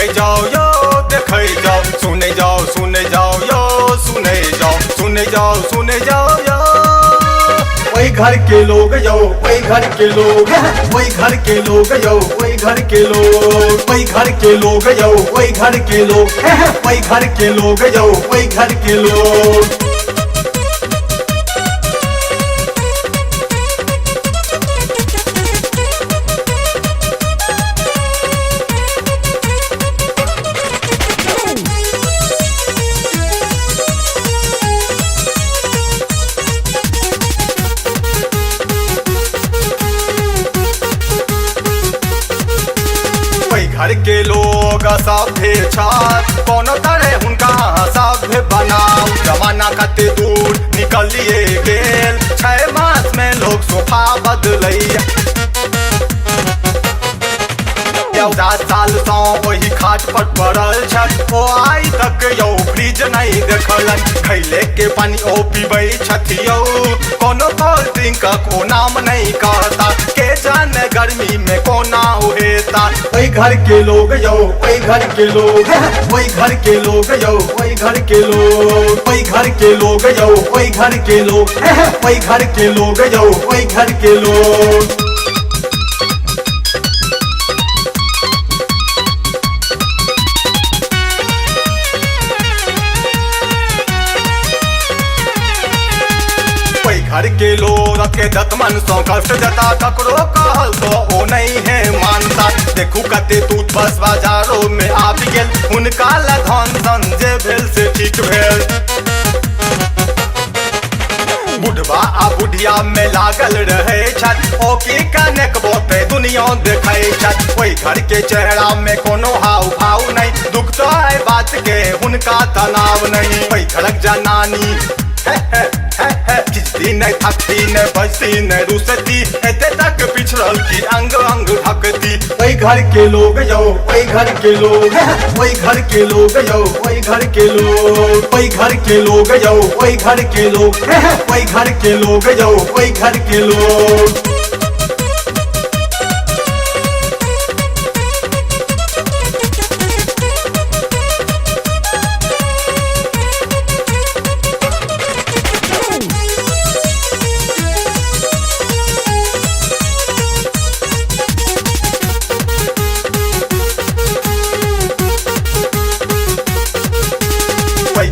देखे जाओ यो देखे जाओ, सुने जाओ यो सुने जाओ यो। वही घर के लोग यो, वही घर के लोग, वही घर के लोग यो, वही घर के लोग, वही घर के लोग यो, वही घर के लोग, वही घर के लोग यो, वही घर के लोग। घर के लोग सभ्य छात, कोनो तरह हुनका सभ्य बनाओ। जमाना कते दूर निकलिए गेल, 6 मास में लोग सोफा बदलैया। 10 साल सँ वही खाट पर पड़ल छत, ओ आई तक यौ फ्रिज नहीं देखलन। खैले के पानी ओ पीबै छथियौ, कोनो कोल्ड ड्रिंक को नाम नहीं कहता। के जाने गर्मी में कोना हेता। वही घर के लोग यो, वही घर के लोग, वही घर के लोग यो, वही घर के लोग, वही घर के लोग यो, वही घर के लोग, वही घर के लोग यो, वही घर के लोग। घर के लोग के दतमन सौ कष्ट जता, ककरो कहल तो ओ नहीं है मानता। देखू कते टूट बस बाजारों में आबि गेल, हुनका लधन सन जे भेल से ठीक भेल। बुढ़वा आ बुढ़िया में लागल रहे छत, ओ की कनेक बोते दुनिया देखे छत। वही घर के चेहरा में कोनो हाव भाव नहीं, दुख तो है बात के हुनका तनाव नहीं। वही घरक जनानी खिचती नहीं थकती नहीं बचती नहीं रुसती, एते तक पिछड़ल की अंग अंग ढकती। वही घर के लोग यो, वही घर के लोग, वही घर के लोग यो, वही घर के लोग, वही घर के लोग यो, वही घर के लोग, वही घर के लोग यो, वही घर के लोग।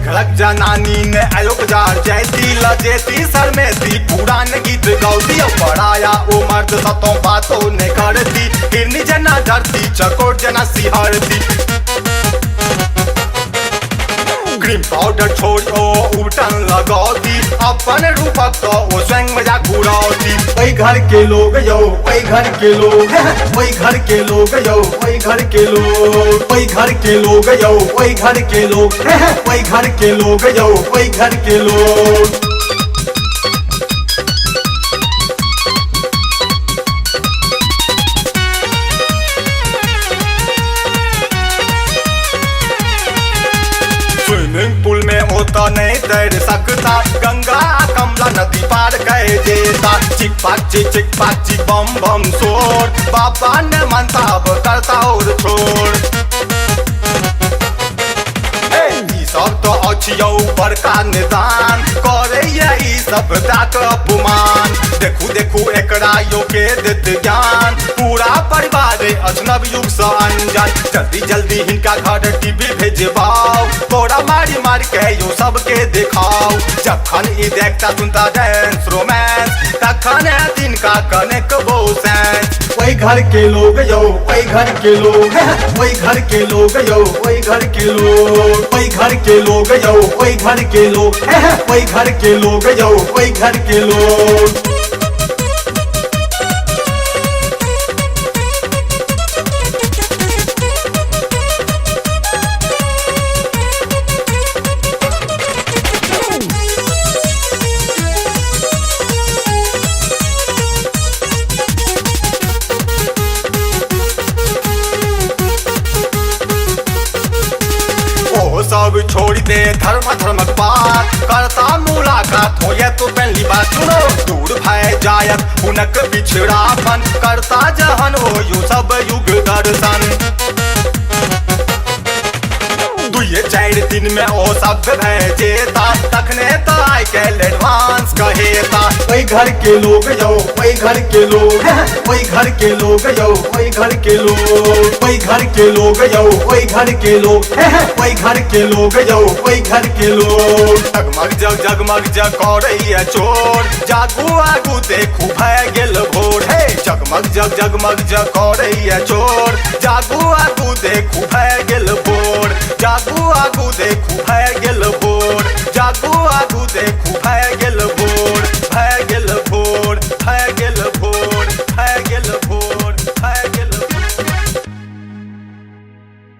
घरक जनानी ने आयोग जार जैती लजेती सर में दी पुरान गीत गौती। पढ़ाया ओ मर्द सतों बातों ने करती, हिरनी जना धरती चकोर जना सिहरती। क्रीम पाउडर छोड़ ओ उठन लगौती, अपन रूपक तो ओ स्वयं मजाक उड़ाती। वही घर के लोग यो, वही घर के लोग, वही घर के लोग यो, वही घर के लोग, वही घर के लोग यो, वही घर के लोग, वही घर के लोग यो, वही घर के लोग। स्विमिंग पूल में होता नहीं तैर सकता, गंगा कमला नदी पार कर देता। चिक पाक चिक बम बम शोर, बाबा ने मनता अब करता और छोड़। सब तो अच्छियो बड़का निदान करे यही सब दाक अपमान। देखू एकरा यो के देत ज्ञान, पूरा परिवार अजनब युग से अनजान। जल्दी हिनका घर टीवी भेजबाओ, कोड़ा मारी के यो सबके दिखाओ। जखन ई देखता सुनता डांस रोमांस, तखन दिन का कनेक वो सेंस। वही घर के लोग यो, वही घर के लोग, वही घर के लोग यो, वही घर के लोग, वही घर के लोग यो, वही घर के लोग, वही घर के लोग यो, वही घर के लोग। सब छोड़ दे धर्मक बात, करता मुलाकात हो ये तो पहली बात। सुनो दूर भय जायत हुनक बिछड़ापन, करता जहन हो यू सब युग दर्शन। दुए 4 दिन में ओ सब भेजेता तखने तो आई कैल एडवांस कहेता। ओई घर के लोग यो ओई घर के लोग ओई घर के लोग यो ओई घर के लोग ओई घर के लोग यो ओई घर के लोग ओई घर के लोग यो ओई घर के लोग। जगमग जग करैया चोर जागू आगू देखू भए गेल भोर हे जगमग जग करैया चोर जागू आगू देखू भए गेल भोर जागू आगू देखू भए गेल भोर।